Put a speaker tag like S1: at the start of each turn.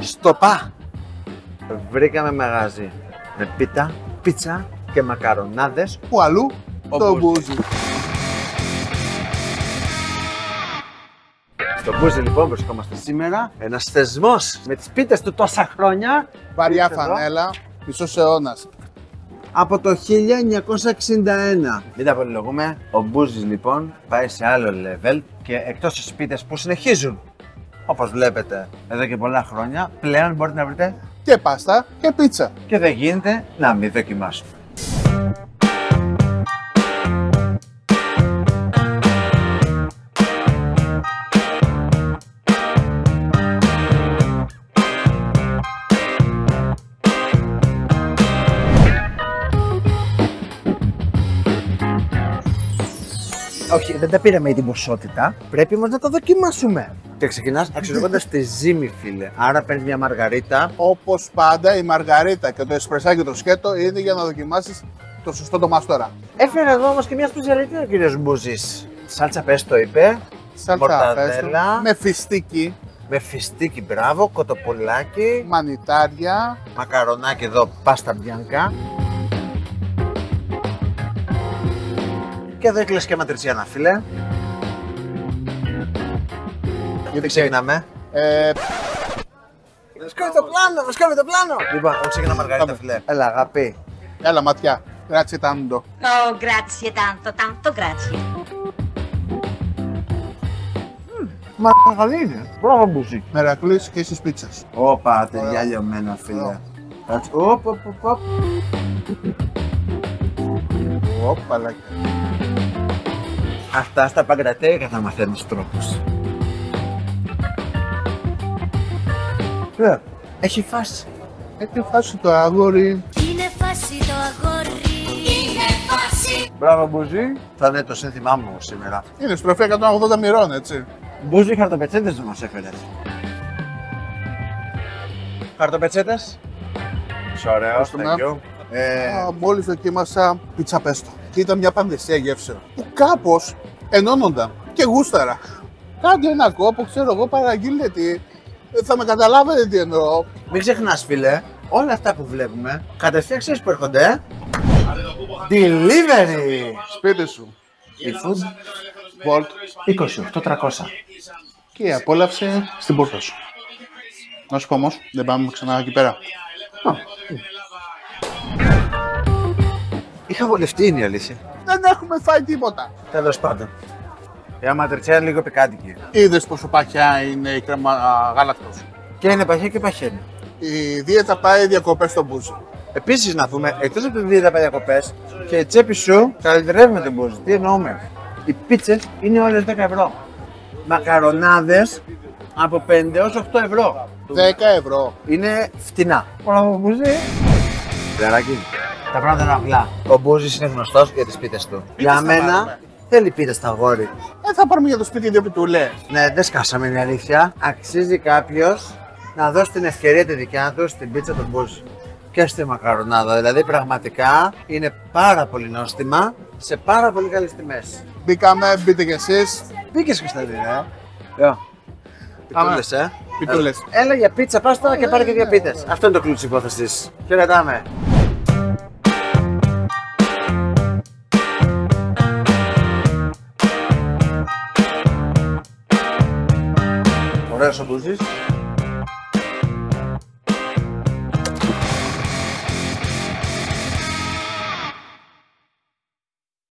S1: Στο ΠΑ βρήκαμε μαγαζί με πίτα, πίτσα και μακαρονάδες.
S2: Πού αλλού? Το Μπούζι.
S1: Στο Μπούζι λοιπόν βρισκόμαστε σήμερα. Ένας θεσμός με τις πίτες του τόσα χρόνια.
S2: Βαριά φανέλα, μισός αιώνας.
S1: Από το 1961. Μην τα πολυλογούμε. Ο Μπούζις λοιπόν πάει σε άλλο level και εκτός τις πίτες που συνεχίζουν, όπως βλέπετε εδώ και πολλά χρόνια, πλέον μπορείτε να βρείτε
S2: Και πάστα και πίτσα.
S1: και δεν γίνεται να μην δοκιμάσουμε. Όχι, δεν τα πήραμε για την ποσότητα. Πρέπει όμως να τα δοκιμάσουμε. Και ξεκινάς αξιολογώντας τη ζύμη, φίλε. Άρα παίρνεις μια μαργαρίτα.
S2: Όπως πάντα, η μαργαρίτα και το εσπρεσάκι και το σκέτο είναι για να δοκιμάσεις το σωστό το μαστορά.
S1: Έφερε εδώ όμως και μια σπεζιαλιτή ο κύριος Μπούζης. Σάλτσα πέστο είπε.
S2: Σάλτσα πέστο,
S1: Μορταδέλα.
S2: με φιστίκι,
S1: Με φιστίκι, μπράβο, κοτοπουλάκι.
S2: μανιτάρια.
S1: Μακαρονάκι εδώ, πάστα μπιάνκα. Και εδώ έκλεισε και ματριτσιάνα, φίλε. Γιατί ξεκινάμε. Μας κόβει το πλάνο, μας κόβει το πλάνο. Λοιπόν, εγώ ξεκινά μαργαρίτα, φίλε. Έλα, αγάπη.
S2: Έλα ματιά, grazie tanto.
S3: Oh, grazie tanto, tanto grazie.
S1: Μαργαρί είναι. Μπράβο, Μπούζη.
S2: Μερακλής και στις πίτσας.
S1: Όπα, τελειά λιωμένα, φίλε. Κάτσε. Οπ.
S2: Όπαλα.
S1: Αυτά στα παγκρατέικα θα μαθαίνεις τρόπους. Έχει φάση.
S2: Έχει φάσει το αγόρι.
S3: Είναι φάση το αγόρι. Είναι φάση.
S1: Μπράβο, Μπούζη. Θα είναι το σύνθημά μου σήμερα.
S2: Είναι στροφή 180 μοιρών, έτσι.
S1: Μπούζη, χαρτοπετσέτες δεν μας έφερες. Χαρτοπετσέτες. Ωραίο,
S2: Ευχαριστούμε.
S1: thank you.
S2: Μόλις δοκίμασα πίτσα πέστο. Και ήταν μια πανδεσία γεύσεων που κάπως ενώνονταν και γούσταρα. Κάντε ένα κόπο, ξέρω εγώ, παραγγείλτε τι. Θα με καταλάβετε τι εννοώ.
S1: Μην ξεχνάς, φίλε, όλα αυτά που βλέπουμε κατευθείαν ξέρεις που έρχονται. Delivery!
S2: Σπίτι σου.
S1: E-food
S2: Volt.
S1: 28300.
S2: Και η απόλαυση στην πόρτα σου. Να σου πω όμως, δεν πάμε ξανά εκεί πέρα.
S1: Είχα βολευτεί, είναι η αλήθεια.
S2: Δεν έχουμε φάει τίποτα.
S1: Τέλος πάντων. Η αματριτσιά είναι λίγο πικάντικη.
S2: Είδες πόσο παχιά είναι η κρέμα γάλακτος.
S1: Και είναι παχιά και παχαίνει.
S2: Η δίαιτα πάει διακοπές στο Μπούζι.
S1: Επίσης να δούμε, εκτός από τη δίαιτα για διακοπές, και η τσέπη σου καλυτερεύει με τον Μπούζι. Τι εννοούμε? Οι πίτσες είναι όλες 10 ευρώ. Μακαρονάδες από 5 έως 8 ευρώ.
S2: 10 ευρώ.
S1: Είναι φτηνά. Μπράβο, Μπούζι. Λεράκι, τα πράγματα είναι απλά. Ο Μπούζης είναι γνωστός για τις πίτες του. Για
S2: θα
S1: μένα
S2: πάρουμε?
S1: θέλει πίτες στα αγόρι.
S2: Θα πάρουμε για το σπίτι δύο πιτούλες.
S1: Ναι, δεν σκάσαμε, είναι αλήθεια. Αξίζει κάποιος να δώσει την ευκαιρία τη δικιά του στην πίτσα του Μπούζη. Και στη μακαρονάδα. Δηλαδή, πραγματικά είναι πάρα πολύ νόστιμα σε πάρα πολύ καλές τιμές.
S2: Μπήκαμε, μπείτε κι εσείς.
S1: Μπήκες, Κωνσταντίνε, Πιτούλες,
S2: Πιτούλες.
S1: Έλα για πίτσα, πάστα και πάρε και δύο πίτες. Αυτό είναι το κλου της υπόθεσης. Χαιρετάμε. Ωραίος ο Μπούζης.